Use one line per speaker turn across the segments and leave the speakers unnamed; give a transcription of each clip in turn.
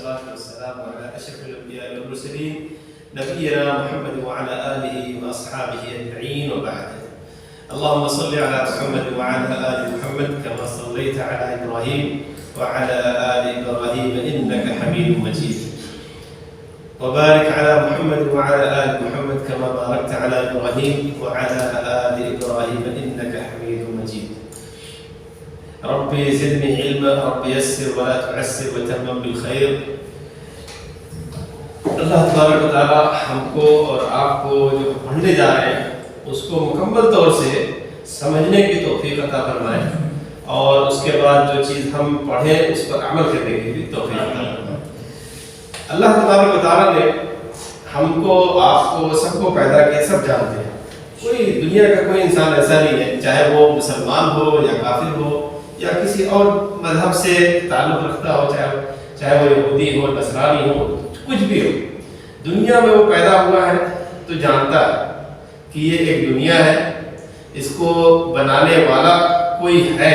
والصلاة والسلام على أشرف الأنبياء والمرسلين نبينا محمد وعلى آله وأصحابه أجمعين وبعد. اللهم صل على محمد وعلى آل محمد كما صليت على إبراهيم وعلى آل إبراهيم إنك حميد مجيد. وبارك على محمد وعلى آل محمد كما باركت على إبراهيم وعلى آل إبراهيم إنك حميد مجيد. ربي زدني علما رب يسر ولا تعسر وتمم بالخير. اللہ تبارک و تعالی ہم کو اور آپ کو جو پڑھنے جا رہے ہیں اس کو مکمل طور سے سمجھنے کی توفیق عطا فرمائے اور اس کے بعد جو چیز ہم پڑھیں اس پر عمل کرنے کی بھی توفیق عطا فرمائے. اللہ تبارک و تعالی نے ہم کو آپ کو سب کو پیدا کیا، سب جانتے ہیں. کوئی دنیا کا کوئی انسان ایسا نہیں ہے، چاہے وہ مسلمان ہو یا کافر ہو یا کسی اور مذہب سے تعلق رکھتا ہو، چاہے وہ یہودی ہو نصرانی ہو کچھ بھی ہو، دنیا میں وہ پیدا ہوا ہے تو جانتا ہے کہ یہ ایک دنیا ہے، اس کو بنانے والا کوئی ہے،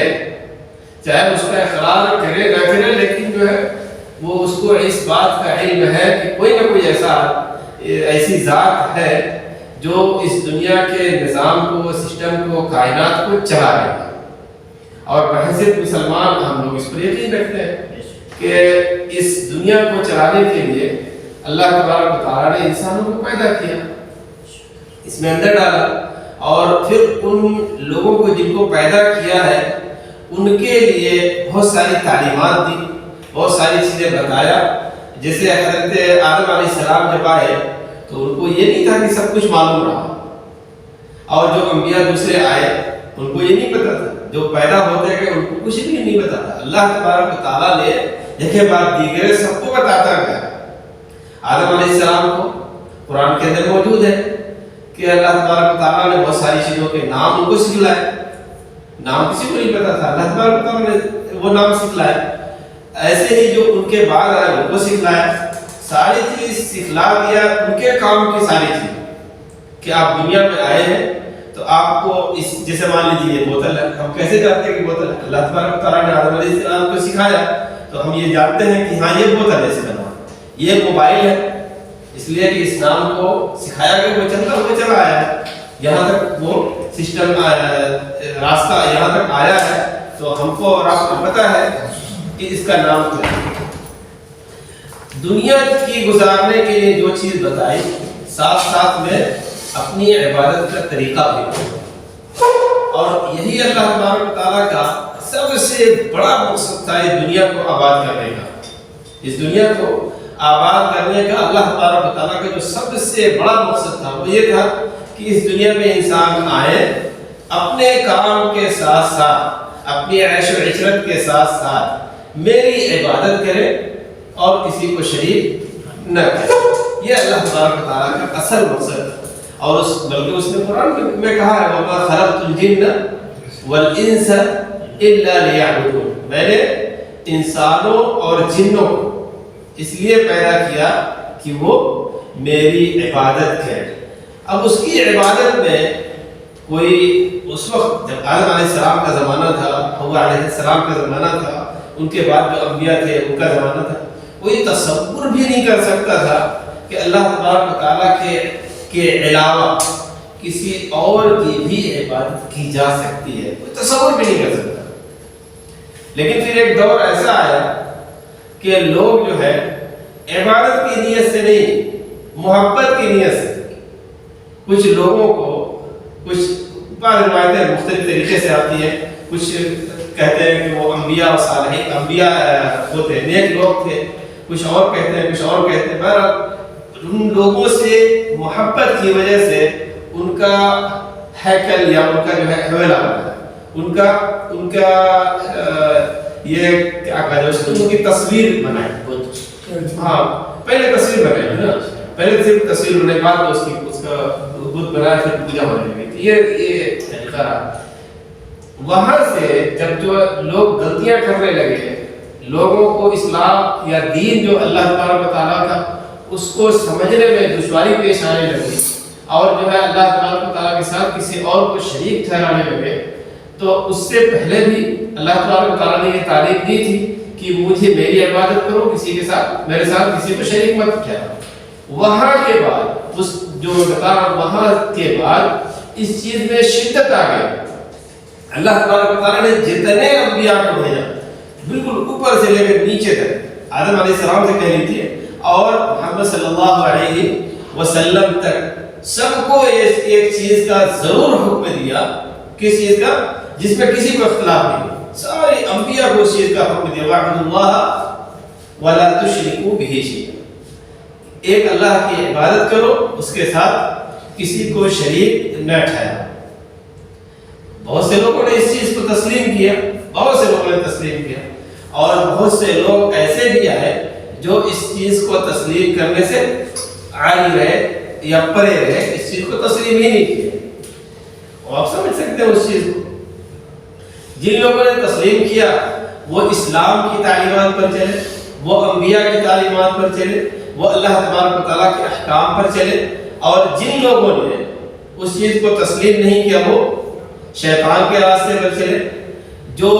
چاہے اس کا اقرار کرے نہ کرے، لیکن جو ہے وہ اس کو اس بات کا علم ہے کہ کوئی نہ کوئی ایسی ذات ہے جو اس دنیا کے نظام کو، سسٹم کو، کائنات کو چلا رہا ہے. اور بحیثیت مسلمان ہم لوگ اس پر یقین رکھتے ہیں کہ اس دنیا کو چلانے کے لیے اللہ تبارک و تعالیٰ نے انسانوں کو پیدا کیا، اس میں اندر ڈالا اور پھر ان لوگوں کو جن کو پیدا کیا ہے ان کے لیے بہت ساری تعلیمات دی، بہت ساری چیزیں بتایا. جیسے حضرت آدم علیہ السلام جب آئے تو ان کو یہ نہیں تھا کہ سب کچھ معلوم رہا، اور جو انبیاء دوسرے آئے ان کو یہ نہیں پتا تھا، جو پیدا ہوتے کہ ان کو کچھ بھی نہیں پتا تھا. اللہ تبارک و تعالیٰ نے ایک بات دیگر سب کو بتاتا گیا. آدم علیہ السلام کو قرآن کے اندر موجود ہے کہ اللہ تبارک و تعالیٰ نے بہت ساری چیزوں کے نام ان کو سکھلائے. نام کسی کو نہیں پتا تھا، اللہ تبارک و تعالیٰ نے وہ نام سکھلائے. ایسے ہی جو ان کے بعد آئے ان کو سکھلایا، ساری چیز سکھلا دیا، ان کے کام کی ساری چیز کہ آپ دنیا میں آئے ہیں تو آپ کو اس جیسے مان لیجیے یہ بوتل ہے، ہم کیسے جانتے ہیں کہ بوتل ہے؟ اللہ تبارک و تعالیٰ نے آدم علیہ السلام کو سکھایا تو ہم یہ جانتے ہیں کہ ہاں یہ بوتل ایسے بنا، یہ موبائل ہے، اس لیے کہ اس نام کو سکھایا کہ وہ چلتا ہوا چلا آیا ہے، یہاں تک وہ سسٹم راستہ یہاں تک آیا ہے تو ہم کو اور آپ کو پتا ہے کہ اس کا نام کیا ہے. دنیا کی گزارنے کے لیے جو چیز بتائی ساتھ ساتھ میں اپنی عبادت کا طریقہ بھی، اور یہی اللہ تبارک و تعالیٰ کا سب سے بڑا مقصد تھا اس دنیا کو آباد کرنے کا. اس دنیا کو آباد کرنے کا اللہ تبارک و تعالیٰ کا جو سب سے بڑا مقصد تھا وہ یہ تھا کہ اس دنیا میں انسان آئے، اپنے کام کے ساتھ ساتھ اپنی عیش و عشرت کے ساتھ ساتھ میری عبادت کرے اور کسی کو شریک نہ کرے. یہ اللہ تبارک و تعالیٰ کا اصل مقصد ہے. اور بلکہ اس نے قرآن میں کہا ہے وَمَا خَلَقْتُ الْجِنَّ وَالْإِنسَ إِلَّا لِيَعْبُدُونِ، میں نے انسانوں اور جنوں کو اس لیے پیدا کیا کہ وہ میری عبادت کرے. اب اس کی عبادت میں کوئی اس وقت جب آدم علیہ السلام کا زمانہ تھا، حوا علیہ السلام کا زمانہ تھا، ان کے بعد جو انبیاء تھے ان کا زمانہ تھا، کوئی تصور بھی نہیں کر سکتا تھا کہ اللہ تبارک و تعالیٰ کے علاوہ کسی اور کی بھی عبادت کی جا سکتی ہے، کوئی تصور بھی نہیں کر سکتا. لیکن پھر ایک دور ایسا آیا کہ لوگ جو ہے عبادت کی نیت سے نہیں، محبت کی نیت سے کچھ لوگوں کو، کچھ بعض روایتیں مختلف طریقے سے آتی ہیں، کچھ کہتے ہیں کہ وہ انبیاء و صالحین انبیاء ہوتے نیک لوگ تھے، کچھ اور کہتے ہیں، کچھ اور کہتے ہیں. بہرحال ان لوگوں سے محبت کی وجہ سے ان کا ہیکل یا ان کا جو ہے حوالہ بنا، ان کا یہ کیا کہا جائے، ان کی تصویر بنائی. ہاں پہلے تصویر بنائی نا، پہلے صرف تصویر بنائی، بعد میں اس کا بت بنایا، پھر پوجا ہونے لگی. یہ طریقہ رہا. وہاں سے جب جو لوگ غلطیاں کرنے لگے، لوگوں کو اسلام یا دین جو اللہ تبارک و تعالیٰ کا اس کو سمجھنے میں دشواری پیش آنے لگی، اور جو ہے اللہ تبارک و تعالیٰ کے ساتھ کسی اور کو شریک ٹھہرانے لگے، تو اس سے پہلے بھی اللہ تبارک و تعالیٰ نے یہ تعلیم دی تھی کہ مجھے میری عبادت کرو، کسی کے ساتھ میرے ساتھ کسی کو شریک مت ٹھہراؤ۔ وہاں کے بعد اس جو میں بتا رہا ہوں، وہاں کے بعد اس چیز میں شدت آ گئی۔ اللہ تبارک و تعالیٰ نے جتنے انبیاء کو بھیجا بالکل اوپر سے لے کر نیچے تک، آدم علیہ السلام سے کہہ لیجیے اور محمد صلی اللہ علیہ وسلم تک، سب کو ایک چیز کا ضرور حکم دیا، کس چیز کا؟ جس میں کسی کو اختلاف نہیں، سارے انبیاء کو اس چیز کا حکم دیا، وَاعْبُدُوا اللَّهَ وَلَا تُشْرِكُوا بِهِ شَيْئًا، ایک اللہ کی عبادت کرو، اس کے ساتھ کسی کو شریک نہ ٹھہراؤ۔ بہت سے لوگوں نے اس چیز کو تسلیم کیا، بہت سے لوگوں نے تسلیم کیا، اور بہت سے لوگ ایسے بھی آئے جو اس چیز کو تسلیم کرنے سے عاری رہے یا پرے رہے، اس چیز کو تسلیم ہی نہیں کیا۔ اور آپ سمجھ سکتے ہیں اس چیز کو، جن لوگوں نے تسلیم کیا وہ اسلام کی تعلیمات پر چلے، وہ انبیاء کی تعلیمات پر چلے، وہ اللہ تبارک و تعالیٰ کے احکام پر چلے، اور جن لوگوں نے اس چیز کو تسلیم نہیں کیا وہ شیطان کے راستے پر چلے، جو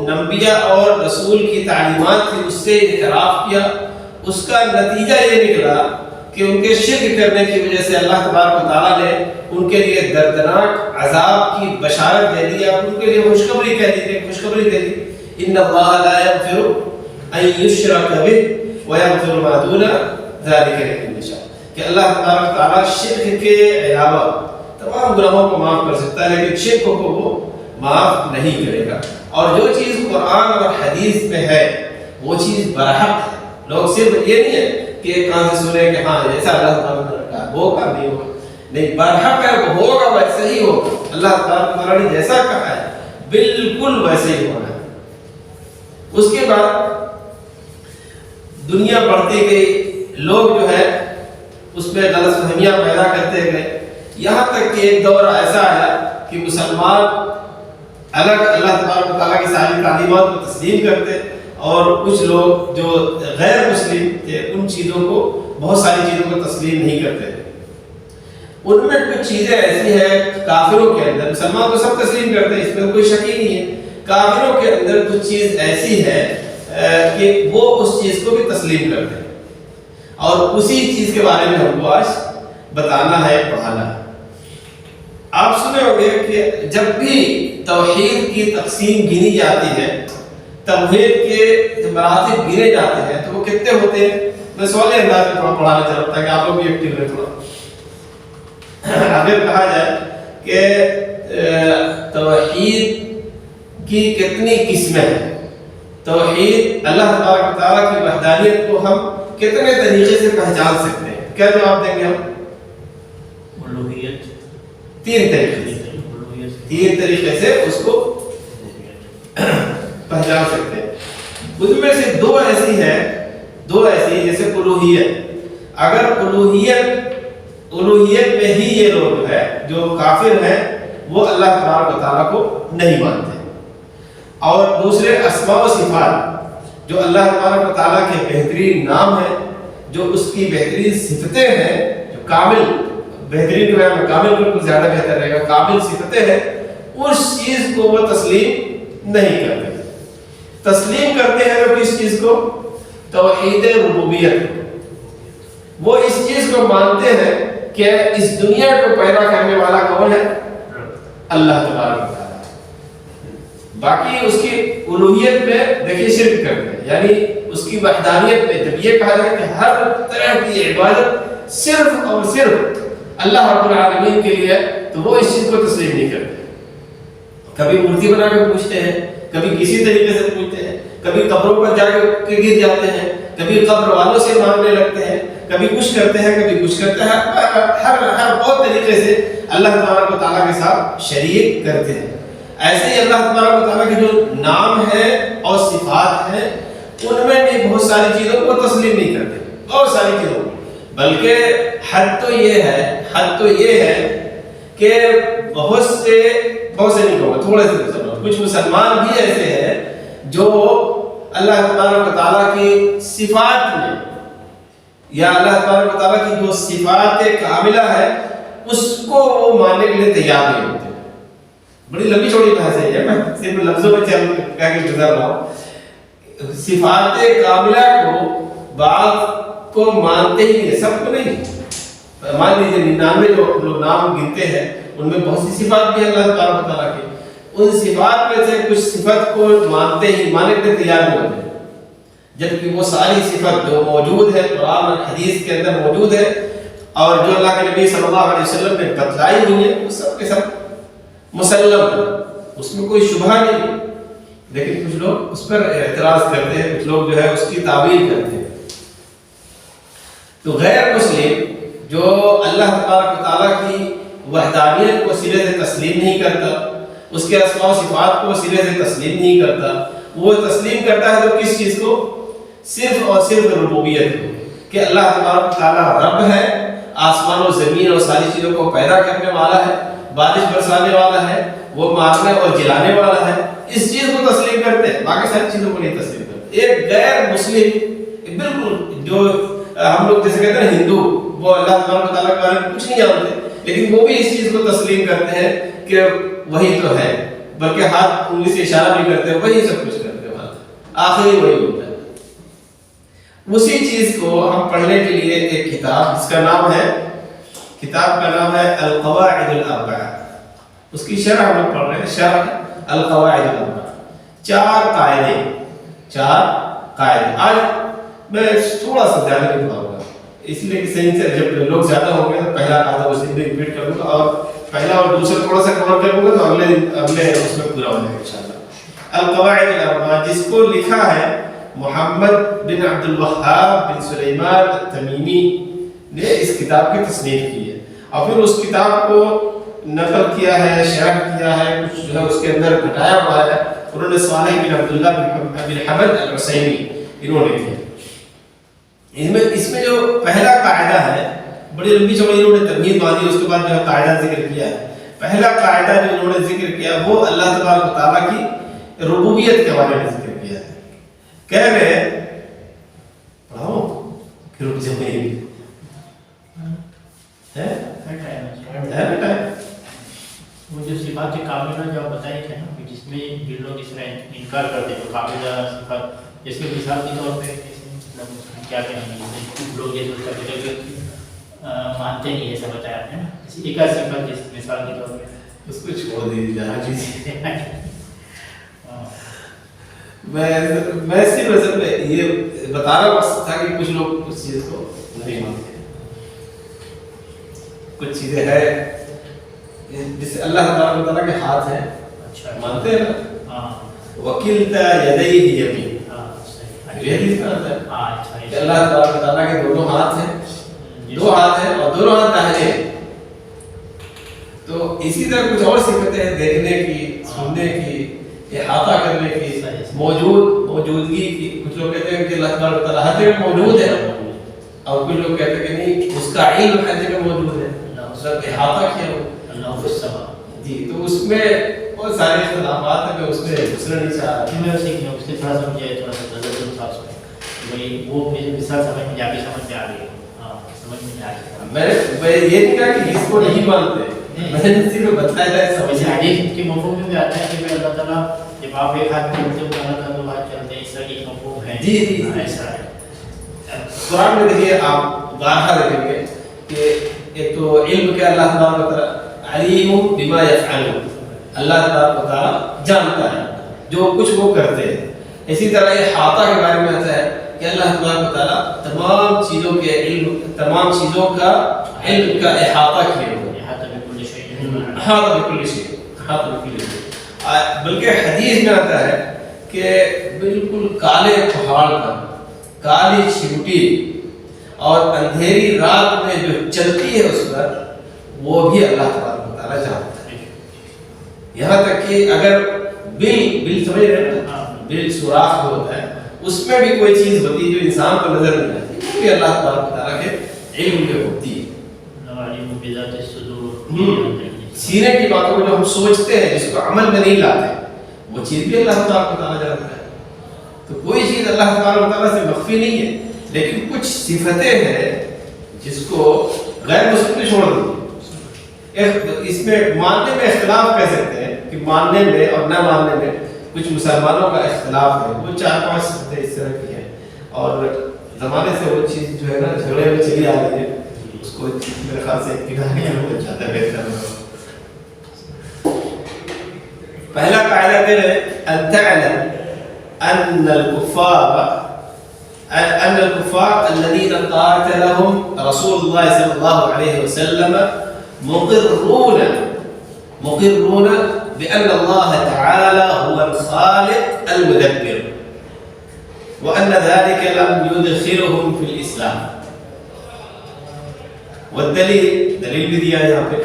انبیاء اور رسول کی تعلیمات تھی اس سے انحراف کیا۔ اس کا نتیجہ یہ نکلا کہ ان کے شرک کرنے کی وجہ سے اللہ تبارک و تعالیٰ نے ان کے لیے دردناک عذاب کی بشارت دے دی، ان کے لیے خوشخبری کہہ دی، خوشخبری دے دی، ان اللہ لا یغفر ان یشرک بہ ویغفر ما دون ذلک لمن یشاء، کہ اللہ تبارک و تعالیٰ شرک کے علاوہ تمام گناہوں کو معاف کر سکتا ہے، لیکن شرک کو وہ معاف نہیں کرے گا۔ اور جو چیز قرآن اور حدیث میں ہے وہ چیز برحق ہے، لوگ صرف یہ نہیں ہے کہ ایک کان سے سنے کہ ہاں جیسا اللہ تعالیٰ نے رکھا ہے ہوگا، نہیں ہوگا، نہیں، برحق ہے، وہ ہوگا ویسے ہی ہوگا، اللہ تعالیٰ نے جیسا کہا ہے بالکل ویسے ہی ہونا ہے۔ اس کے بعد دنیا بڑھتی گئی، لوگ جو ہے اس میں غلط فہمیاں پیدا کرتے گئے، یہاں تک کہ ایک دور ایسا آیا کہ مسلمان الگ اللہ تبارک و تعالیٰ کی ساری تعلیمات کو تسلیم کرتے، اور کچھ لوگ جو غیر مسلم تھے ان چیزوں کو، بہت ساری چیزوں کو تسلیم نہیں کرتے تھے۔ ان میں کچھ چیزیں ایسی ہیں کافروں کے اندر، مسلمان تو سب تسلیم کرتے ہیں، اس میں کوئی شک ہی نہیں ہے، کافروں کے اندر کچھ چیز ایسی ہے کہ وہ اس چیز کو بھی تسلیم کرتے ہیں، اور اسی چیز کے بارے میں ہم کو آج بتانا ہے، پڑھانا ہے۔ آپ سنے ہوں گے کہ جب بھی توحید کی تقسیم گنی جاتی ہے، توحید کے مراتب گنے جاتے ہیں، تو وہ کتنے ہوتے ہیں؟ میں سوال انداز میں تھوڑا پڑھانا چاہتا ہوں تاکہ آپ لوگ بھی ایکٹیو رہیں تھوڑا۔ اگر کہا جائے کہ توحید کی کتنی قسمیں ہیں، توحید اللہ تبارک و تعالیٰ کی وحدانیت کو ہم کتنے طریقے سے پہچان سکتے ہیں، کیا جواب دیں گے ہم؟ تین طریقے سے اس کو پہچان سکتے ہیں۔ ان میں سے دو ایسی جیسے الوہیت، اگر الوہیت میں ہی یہ لوگ ہیں جو کافر ہیں وہ اللہ تبارک و تعالیٰ کو نہیں مانتے، اور دوسرے اسماء و صفات جو اللہ تبارک و تعالیٰ کے بہترین نام ہیں، جو اس کی بہترین صفتیں ہیں، جو کامل، بہترین کے بارے میں کامل بالکل زیادہ بہتر رہے گا، کامل صفتیں ہیں، اس چیز کو وہ تسلیم نہیں کرتے۔ تسلیم کرتے ہیں وہ کس چیز کو؟ توحید ربوبیت، وہ اس چیز کو مانتے ہیں کہ اس دنیا کو پیدا کرنے والا کون ہے؟ اللہ تبارک و تعالیٰ۔ باقی اس کی الوہیت میں دیکھیے شرک کرتے ہیں، یعنی اس کی وحدانیت میں جب یہ کہا جائے کہ ہر طرح کی عبادت صرف اور صرف اللہ رب العالمین کے لیے، تو وہ اس چیز کو تسلیم نہیں کرتے۔ کبھی مورتی بنا کے پوچھتے ہیں، کبھی کسی طریقے سے پوچھتے ہیں، کبھی قبروں پر جا کے گر جاتے ہیں، کبھی قبر والوں سے مانگنے لگتے ہیں، کبھی کچھ کرتے ہیں، کبھی کچھ کرتے ہیں، ہر بہت طریقے سے اللہ تبارک و تعالیٰ کے ساتھ شریک کرتے ہیں۔ ایسے ہی اللہ تبارک و تعالیٰ کے جو نام ہیں اور صفات ہیں ان میں بھی بہت ساری چیزوں کو تسلیم نہیں کرتے، بہت ساری چیزوں کو، بلکہ حد تو یہ ہے کہ بہت سے نہیں کہوں گا، تھوڑے سے کچھ مسلمان بھی ایسے ہیں جو اللہ تبارک و تعالیٰ کی صفات میں یا اللہ تبارک و تعالیٰ کی جو صفات کاملہ ہے اس کو وہ ماننے کے لیے تیار نہیں ہوتے۔ بڑی لمبی چوڑی بحث ہے، میں صرف لفظوں میں کہہ کے گزر رہا ہوں۔ صفات کاملہ کو بعض کو مانتے ہی نہیں، سب کو نہیں. مان لیجیے 99 جو لوگ نام گنتے ہیں ان میں بہت سی صفات بھی اللہ تبارک و تعالیٰ کی، ان صفات میں سے کچھ صفت کو مانتے ہی ماننے کے تیار نہیں ہوتے، جبکہ وہ ساری صفت جو موجود ہے قرآن اور حدیث کے اندر موجود ہے اور جو اللہ کے نبی صلی اللہ علیہ وسلم نے بتلائی ہوئی ہے وہ سب کے سب مسلم ہے، اس میں کوئی شبہ نہیں. لیکن کچھ لوگ اس پر اعتراض کرتے ہیں، کچھ لوگ جو ہے اس کی تعویل کرتے ہیں. تو غیر مسلم جو اللہ تبارک و تعالیٰ کی وحدانیت کو سرے سے تسلیم نہیں کرتا، اس کے اسماء و صفات کو سرے سے تسلیم نہیں کرتا، وہ تسلیم کرتا ہے تو کس چیز کو؟ صرف اور صرف ربوبیت کو، کہ اللہ تبارک و تعالیٰ رب ہے، آسمان و زمین اور ساری چیزوں کو پیدا کرنے والا ہے، بارش برسانے والا ہے، وہ مارنے اور جلانے والا ہے. اس چیز کو تسلیم کرتے ہیں، باقی ساری چیزوں کو نہیں تسلیم کرتے. ایک غیر مسلم بالکل جو ہم لوگ جیسے کہتے ہیں ہندو، وہ اللہ تبارک و تعالیٰ کے بارے میں کچھ نہیں جانتے لیکن وہ بھی اس چیز کو تسلیم کرتے ہیں کہ وہی تو ہے، بلکہ ہاتھ انگلی سے اشارہ بھی کرتے ہیں وہی سب کچھ کرتے ہیں، آخری وہی ہوتا ہے. اسی چیز کو ہم پڑھنے کے لیے ایک کتاب جس کا نام ہے، کتاب کا نام ہے القواعد الاربعہ، اس کی شرح ہم پڑھ رہے ہیں، شرح القواعد الاربعہ، چار قاعدے. آج میں تھوڑا سا زیادہ نہیں پڑھاؤں گا اس لیے کہ صحیح سے جب لوگ زیادہ ہوں گے تو پہلا قاعدہ اسے بھی ریپیٹ کروں گا اور پہلا اور دوسرا تھوڑا سا کور کروں گا تو اگلے اس میں پورا ہو جائے گا انشاءاللہ. القواعد الاربعہ جس کو لکھا ہے محمد بن عبد الوہاب بن سلیمان التمیمی نے اس کتاب کی تصنیف کی ہے اور پھر اس کتاب کو نقل کیا ہے، شرح کیا ہے، کچھ جو ہے اس کے اندر گھٹایا ہوا ہے. انہوں نے صالح بن عبداللہ بن ابی الحمد العثیمی انہوں نے کیا. اس میں جو پہلا قاعدہ ہے بڑی لمبی چوڑی انہوں نے تمہید باندھی، اس کے بعد جو قاعدہ ذکر کیا ہے. پہلا قاعدہ جو انہوں نے ذکر کیا وہ اللہ تبارک و تعالیٰ کی ربوبیت کے بارے میں ذکر کیا ہے. کہہ رہے پڑھاؤ کہ رک جائے
وہ جو صفات کاملہ جو آپ بتائے تھے نا، جس میں جو لوگ اس میں انکار کرتے ہیں کاملہ صفات، جس کے مثال کے طور پہ کیا کہیں گے، کچھ لوگ یہ سوچتے ہیں کہ مانتے نہیں، ایسا بتایا آپ نے ایک صفت جس مثال کے طور پہ
اس کو چھوڑ دیجیے جہاں چیز. میں صرف اصل میں یہ بتانا مقصد تھا کہ کچھ لوگ اس چیز کو نہیں مانتے. کچھ چیزیں ہیں جسے اللہ تبارک و تعالیٰ کے ہاتھ ہیں، مانتے ہیں نا، وکلتا یدیہ یمین، یہ حدیث میں آتا ہے کہ اللہ تبارک و تعالیٰ کے دونوں ہاتھ ہیں، دو ہاتھ ہیں اور دونوں ہاتھ داہنے ہیں. تو اسی طرح کچھ اور صفتیں ہیں، دیکھنے کی، سننے کی، احاطہ کرنے کی، موجودگی کی. کچھ لوگ کہتے ہیں کہ اللہ تبارک و تعالیٰ ہر جگہ موجود ہے اور کچھ لوگ کہتے ہیں کہ نہیں اس کا علم ہر جگہ موجود ہے، اس کا احاطہ کیا ہو جی. تو اس میں بہت سارے اختلافات ہیں، میں اس میں گھسنا نہیں چاہ رہا.
میں اسے اس کے تھوڑا سمجھے تھوڑا سا وہی وہ مثال سمجھ میں جا کے سمجھ میں آ گئی. سمجھ میں آ گئی.
میں یہ نہیں کہا کہ جس کو نہیں مانتے، میں نے صرف بتایا ہے.
سمجھ حدیث کے مفہوم میں بھی آتا ہے کہ اللہ تعالیٰ جب آپ ایک ہاتھ چلتے ہو اللہ تعالیٰ دو ہاتھ چلتے ہیں، اس طرح کی مفہوم ہے.
جی جی
ایسا ہے.
قرآن میں دیکھیے آپ بارہا دیکھیں گے کہ ایک تو علم کے اللہ تبارک و تعالیٰ علیم بما یفعلون، اللہ تبارک و تعالیٰ جانتا ہے جو کچھ وہ کرتے ہیں. اسی طرح احاطہ کے بارے میں آتا ہے کہ اللہ تبارک و تعالیٰ تمام چیزوں کے علم، تمام چیزوں کا علم کا احاطہ کیے ہوئے، احاطہ بکل شیء. بلکہ حدیث میں آتا ہے کہ بالکل کالے پہاڑ پر کالی چمٹی اور اندھیری رات میں جو چلتی ہے اس پر، وہ بھی اللہ تبارک و تعالیٰ جانتا ہے. یہاں تک کہ اگر بل سمجھ رہے ہیں، بل سوراخ جو ہوتا ہے اس میں بھی کوئی چیز ہوتی ہے جو انسان کو نظر نہیں آتی، وہ بھی اللہ تبارک و تعالیٰ کے علم میں ہوتی ہے. سینے کی باتوں کو جو ہم سوچتے ہیں، جس کو عمل میں نہیں لاتے، وہ چیز بھی اللہ تبارک و تعالیٰ جانتا ہے. تو کوئی چیز اللہ تبارک و تعالیٰ سے مخفی نہیں ہے. لیکن کچھ صفتیں ہیں جس کو غیر مسلم نے چھوڑ دی. اس میں ماننے میں اختلاف کہہ سکتے ہیں کہ ماننے میں اور نہ ماننے میں کچھ مسلمانوں کا اختلاف ہے، وہ 4-5 صفتیں اس طرح کی ہیں، اور زمانے سے وہ چیز جو ہے نا جھگڑے میں چلی آ رہی ہے، اس کو میرے خیال سے کنارے ہو جاتا ہے بہتر ہے۔ پہلا قاعدہ یہ ہے ان تعلم ان الكفار الذين قاتلهم رسول الله صلى الله عليه وسلم مقرون بأن الله تعالى هو الخالق المدبر وأن ذلك لم يدخلهم في الإسلام۔ والدلیل بھی دیا ہے یہاں پہ۔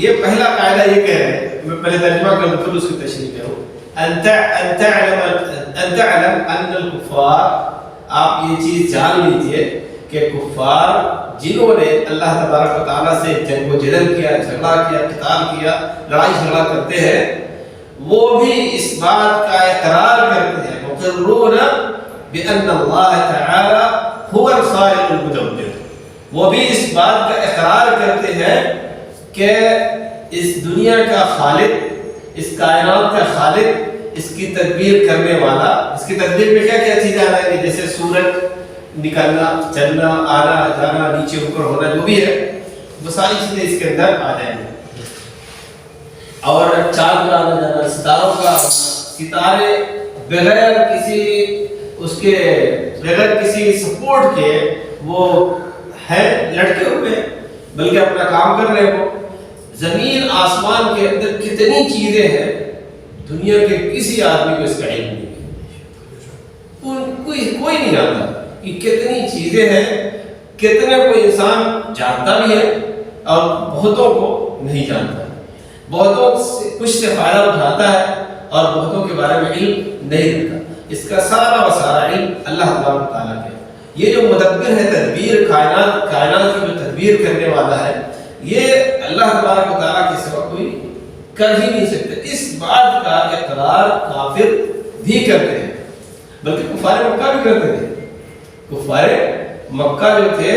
یہ پہلا قاعدہ یہ کہہ رہے ہیں، میں پہلے ترجمہ کروں پھر اس کی تشریح کروں۔ ان تعلم ان الکفار، آپ یہ چیز جان لیجئے کہ کفار جنہوں نے اللہ تبارک و تعالیٰ سے جنگ و جدل کیا، جھگڑا کیا، قتال کیا، لڑائی جھگڑا کرتے ہیں، وہ بھی اس بات کا اقرار کرتے ہیں، مقرون بأن اللہ تعالی هو الخالق المدبر، وہ بھی اس بات کا اقرار کرتے ہیں کہ اس دنیا کا خالق، اس کائنات کا خالق، اس کی تدبیر کرنے والا، اس کی تدبیر میں کیا کیا چیزیں آ رہی ہیں، جیسے سورج نکلنا، چلنا، آنا جانا، نیچے اوپر ہونا، جو بھی ہے وہ ساری چیزیں اس کے اندر آ جائیں گی، اور چاند کا آنا جانا، ستاروں کا آنا، ستارے بغیر کسی سپورٹ کے وہ ہے لٹکے ہوئے، بلکہ اپنا کام کر رہے ہو۔ زمین آسمان کے اندر کتنی چیزیں ہیں، دنیا کے کسی آدمی کو اس کا علم نہیں ہے، کوئی نہیں جانتا کہ کتنی چیزیں ہیں، کتنے کو انسان جانتا بھی ہے اور بہتوں کو نہیں جانتا، بہتوں سے کچھ سے فائدہ اٹھاتا ہے اور بہتوں کے بارے میں علم نہیں رکھتا۔ اس کا سارا و سارا علم اللہ تعالیٰ کے۔ یہ جو مدبر ہے، تدبیر کائنات کی جو تدبیر کرنے والا ہے، یہ اللہ تبارک و تعالیٰ کے سوا کوئی کر ہی نہیں سکتے۔ اس بات کا اقرار کافر بھی کرتے ہیں، بلکہ کفار مکہ بھی کرتے تھے۔ کفار مکہ جو تھے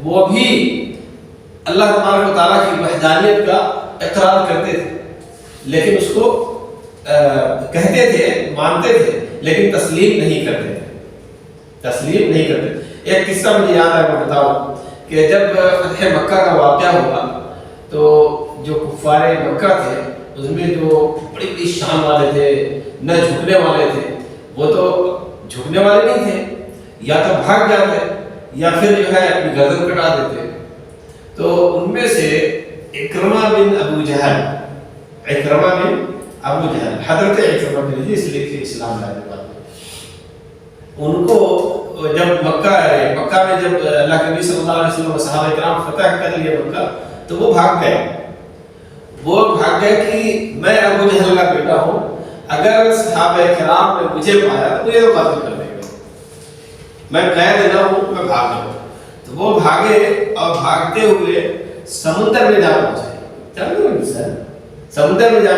وہ بھی اللہ تبارک و تعالیٰ کی وحدانیت کا اقرار کرتے تھے، لیکن اس کو کہتے تھے، مانتے تھے، لیکن تسلیم نہیں کرتے تھے۔ ایک قصہ مجھے یاد ہے، میں بتاؤں کہ جب فتح مکہ کا واقعہ ہوا تو جو کفار مکہ تھے اس میں جو بڑی بڑی شان والے تھے، نہ جھکنے والے تھے، وہ تو جھکنے والے نہیں تھے، یا تو بھاگ جاتے یا پھر جو ہے اپنی گردن کٹا دیتے۔ تو ان میں سے اکرمہ بن ابو جہل، حضرت اکرمہ بن، اس لیے کہ اسلام لانے والے، ان کو جب مکہ میں جب اللہ کے نبی صلی اللہ علیہ وسلم صحابہ کرام فتح کر لیے مکہ، تو وہ بھاگ گئے کہ میں ابو جہل کا بیٹا ہوں، اگر صحابہ کرام نے مجھے پایا تو مجھے تو قتل کر دیں گے، میں قید نہ ہوں، میں بھاگ جاؤں۔ تو وہ بھاگے اور بھاگتے ہوئے سمندر میں جا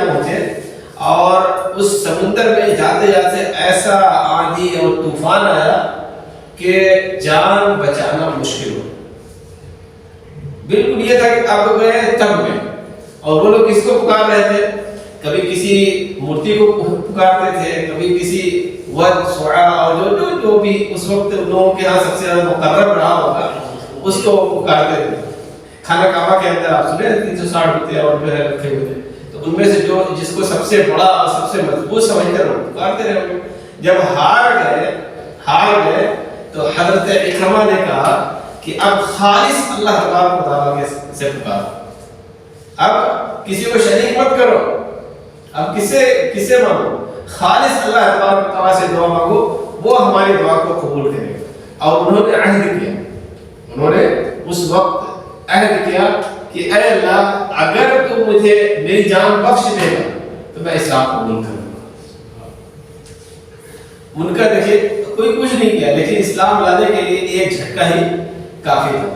پہنچے، اور اس سمندر میں جاتے جاتے ایسا آندھی اور طوفان آیا کہ جان بچانا مشکل ہو۔ بالکل یہ تھا کہ اب گئے تب گئے، اور وہ لوگ کس کو پکار رہے تھے؟ کبھی کسی مورتی کو پکارتے تھے، کبھی کسی ود سعا، اور جو بھی اس وقت لوگوں کے یہاں سب سے زیادہ مقرب رہا ہوگا اس کو پکارتے تھے۔ خانہ کعبہ کے اندر آپ سنے 360 ہوتے اور جو ہے رکھے ہوئے تھے، تو ان میں سے جس کو سب سے بڑا اور سب سے مضبوط سمجھ کر وہ پکارتے رہے ہوئے۔ جب ہار گئے تو حضرت اکرمہ نے کہا کہ اب خالص اللہ تبارک و تعالیٰ سے پکارو، اب کسی کو شریک مت کرو، اب کسے مانگو، خالص اللہ تبارک و تعالیٰ سے دعا مانگو، وہ ہماری دعا کو قبول کرے گا۔ اور انہوں نے عہد کیا، اس وقت عہد کیا کہ اے اللہ اگر تو مجھے میری جان بخش دے گا تو میں اسلام قبول کروں گا۔ ان کا دیکھیے کوئی کچھ نہیں کیا، لیکن اسلام لانے کے لیے ایک جھٹکا ہی کافی تھا۔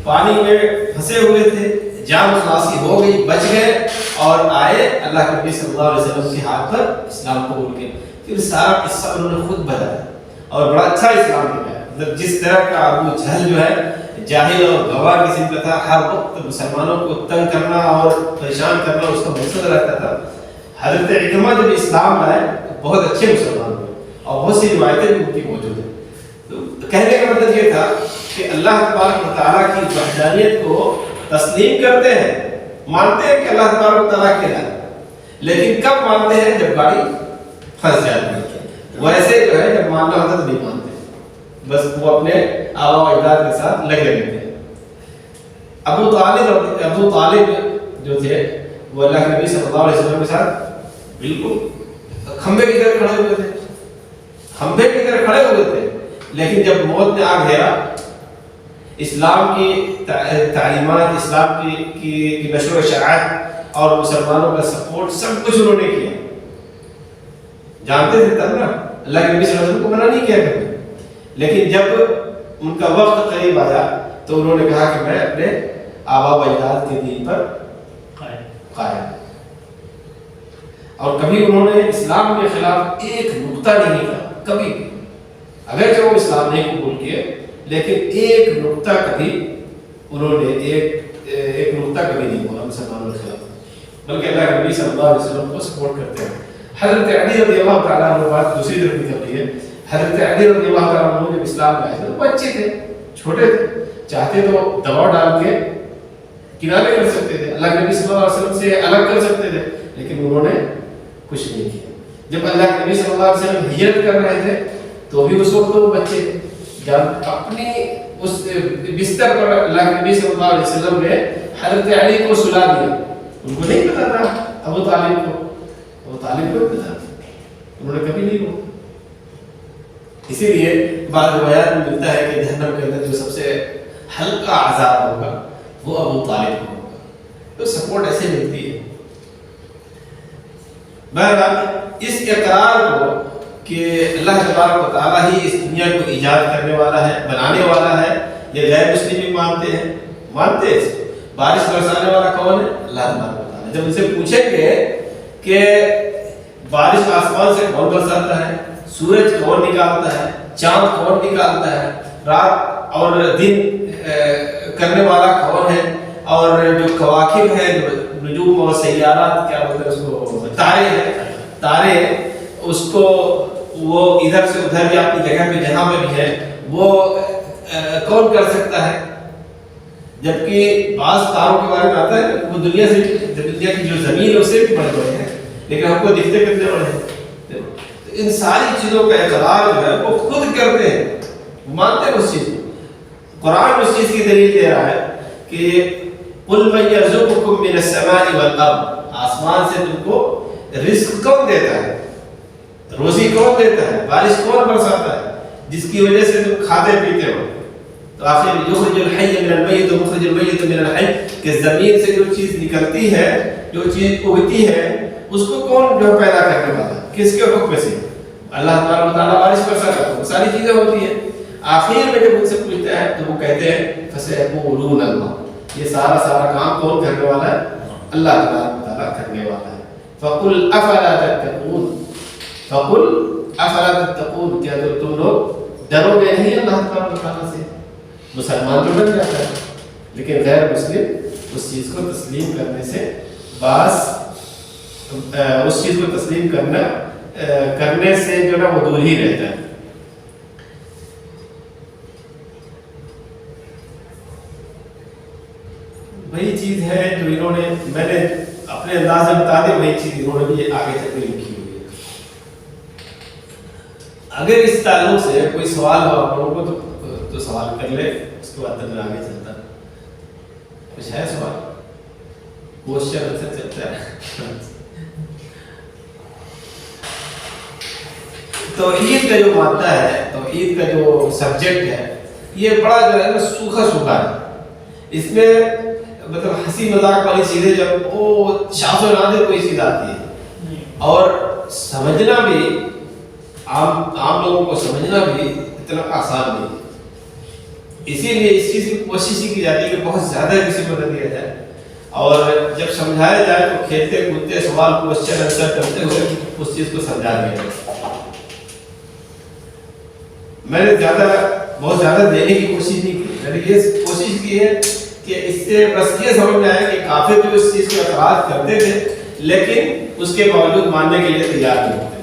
پانی میں پھنسے ہوئے تھے، جان خلاصی ہو گئی، بچ گئے اور آئے، اللہ کے نبی صلی اللہ علیہ وسلم کے ہاتھ پر اسلام قبول کیا۔ پھر سارا قصہ انہوں نے خود بتایا اور بڑا اچھا اسلام دیا۔ مطلب جس طرح کا ابو جہل جو ہے جاہل اور گواہ قسم کا تھا، ہر وقت مسلمانوں کو تنگ کرنا اور پریشان کرنا اس کا مقصد رہتا تھا، حضرت اکرمہ جب اسلام لائے بہت اچھے مسلمان ہوئے اور بہت سی روایتیں بھی ان کی موجود ہیں. تو کہنے کا مطلب یہ تھا کہ اللہ تبارک و تعالیٰ کی وحدانیت کو تسلیم کرتے ہیں, مانتے ہیں کہ اللہ تبارک و تعالیٰ کے ہے, لیکن کب مانتے ہیں جب گاڑی پھنس جاتی ہے. ویسے جو ہے جب ماننا ہوتا تو نہیں مانتے, بس وہ اپنے آبا و اجداد کے ساتھ لگے رہتے ہیں. ابو طالب جو تھے وہ اللہ کے نبی صلی اللہ علیہ وسلم کے ساتھ بالکل کھمبے کی طرح کھڑے ہوئے تھے, کھمبے کی طرح کھڑے ہوئے تھے. لیکن جب موت نے آ گھیرا, اسلام کی تعلیمات, اسلام کی نشر و اشاعت اور مسلمانوں کا سپورٹ سب کچھ انہوں نے کیا. جانتے تھے تب نا, اللہ کے نبی صلی اللہ علیہ وسلم کو منع نہیں کیا کرتے, لیکن جب ان کا وقت قریب آیا تو انہوں نے کہا کہ میں اپنے آبا و اجداد کے دین پر قائم. اور کبھی انہوں نے اسلام کے خلاف ایک نقطہ نہیں کہا, کبھی بھی, اگرچہ وہ اسلام نہیں قبول کیے لیکن ایک نقطہ کبھی انہوں نے ایک نقطہ کبھی نہیں بولا مسلمانوں کے خلاف, بلکہ اللہ کے نبی صلی اللہ علیہ وسلم کو سپورٹ کرتے ہیں. حضرت علی رضی اللہ تعالیٰ عنہ بات دوسری طرف نکل رہی ہے. حضرت علی رضی اللہ تعالیٰ عنہ جب اسلام لائے تھے تو بچے تھے, چھوٹے تھے, چاہتے تو دباؤ ڈال کے کنارے کر سکتے تھے, اللہ کے نبی صلی اللہ علیہ وسلم سے الگ کر سکتے تھے, لیکن انہوں نے کچھ نہیں کیا. جب اللہ کے نبی صلی اللہ علیہ وسلم ہجرت کر رہے تھے تو بھی اس وقت وہ بچے تھے. جب اپنی اس بستر پر اللہ کے نبی صلی اللہ علیہ وسلم نے حضرت علی کو سلا دیا, ان کو نہیں پتا تھا ابو طالب کو پتا تھا, انہوں نے کبھی نہیں بولا. اسی لیے بعض روایات میں ملتا ہے کہ جہنم کے اندر جو سب سے ہلکا عذاب ہوگا وہ ابو طالب کو ہوگا. تو سپورٹ ایسے ملتی ہے. بہرحال اس اقرار کو کہ اللہ تبارک و تعالیٰ ہی اس دنیا کو ایجاد کرنے والا ہے, بنانے والا ہے, یہ غیر مسلم بھی مانتے ہیں. بارش برسانے والا کون ہے؟ اللہ تبارک و تعالیٰ. جب ان سے پوچھیں گے کہ بارش آسمان سے کون برساتا ہے, سورج کون نکالتا ہے, چاند کون نکالتا ہے, رات اور دن کرنے والا کون ہے, اور جو کواکب ہے, نجوم اور سیارات, کیا بولتے ہیں اس کو, تارے ہیں, تارے اس کو وہ ادھر سے ادھر یا اپنی جگہ پہ جہاں پہ بھی ہے وہ کون کر سکتا ہے. جبکہ بعض تاروں کے بارے میں آتا ہے وہ دنیا کی جو زمین ہے اس سے بھی بڑے بڑے ہیں, لیکن ہم کو دکھتے کتنے بڑے ہیں. ان ساری چیزوں کا اقرار جو ہے وہ خود کرتے ہیں, مانتے ہیں اس چیز کو. قرآن اس چیز کی دلیل دے رہا ہے کہ قُلْ مَن يَرْزُقُكُم مِّنَ السَّمَاءِ وَالْأَرْضِ, آسمان سے تم کو رزق کون دیتا ہے, روزی کون دیتا ہے, بارش کون برساتا ہے جس کی وجہ سے تم کھاتے پیتے ہو. تو آخر یخرج الحی من المیت ومخرج المیت من الحی, کہ زمین سے جو چیز نکلتی ہے, جو چیز اگتی ہے, اس کو کون جو پیدا کرنے والا, کس کے حکم سے؟ اللہ تبارک و تعالیٰ بارش برساتا ہے, ساری چیزیں ہوتی ہیں. آخر میں جب ان سے پوچھتے ہیں تو وہ کہتے ہیں فسیقولون اللہ, یہ سارا کام کون کرنے والا ہے؟ اللہ تبارک و تعالیٰ کرنے والا ہے. فقل افلا تتقون, فقل افلا تتقون, کیا تم لوگ ڈرو گے نہیں اللہ تبارک و تعالیٰ سے؟ مسلمان تو ڈر جاتا ہے, لیکن غیر مسلم اس چیز کو تسلیم کرنے سے اس چیز کو تسلیم کرنے سے جو نا وہ دور ہی رہتا ہے. وہی چیز ہے جو انہوں نے, میں نے اپنے انداز میں بتا دیا, وہی چیز انہوں نے بھی آگے تک لکھی ہوئی ہے. اگر اس تعلق سے کوئی سوال ہو آپ لوگوں کو تو سوال کر لے, اس کے بعد میں آگے چلتا. کچھ ہے سوال؟ کوشچن آنسر چلتا ہے. توحید کا جو مادہ ہے, توحید کا جو سبجیکٹ ہے, یہ بڑا جو ہے نا سوکھا ہے. اس میں مطلب ہنسی مذاق والی چیزیں جب وہ شاذ و نادر کوئی چیز آتی ہے, اور سمجھنا بھی عام لوگوں کو سمجھنا بھی اتنا آسان نہیں. اسی لیے اس چیز کی کوشش کی جاتی ہے کہ بہت زیادہ کسی کو نہ دیا جائے, اور جب سمجھایا جائے تو کھیلتے کودتے سوال کوشچن آنسر کرتے ہوئے اس چیز کو سمجھا دیا جائے. میں نے بہت زیادہ دینے کی کوشش نہیں کی, میں نے یہ کوشش کی ہے کہ اس سے بس یہ سمجھ میں آیا کہ کافر جو اس چیز کو اعتراض کرتے تھے لیکن اس کے باوجود ماننے کے لیے تیار نہیں ہوتے.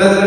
مثلا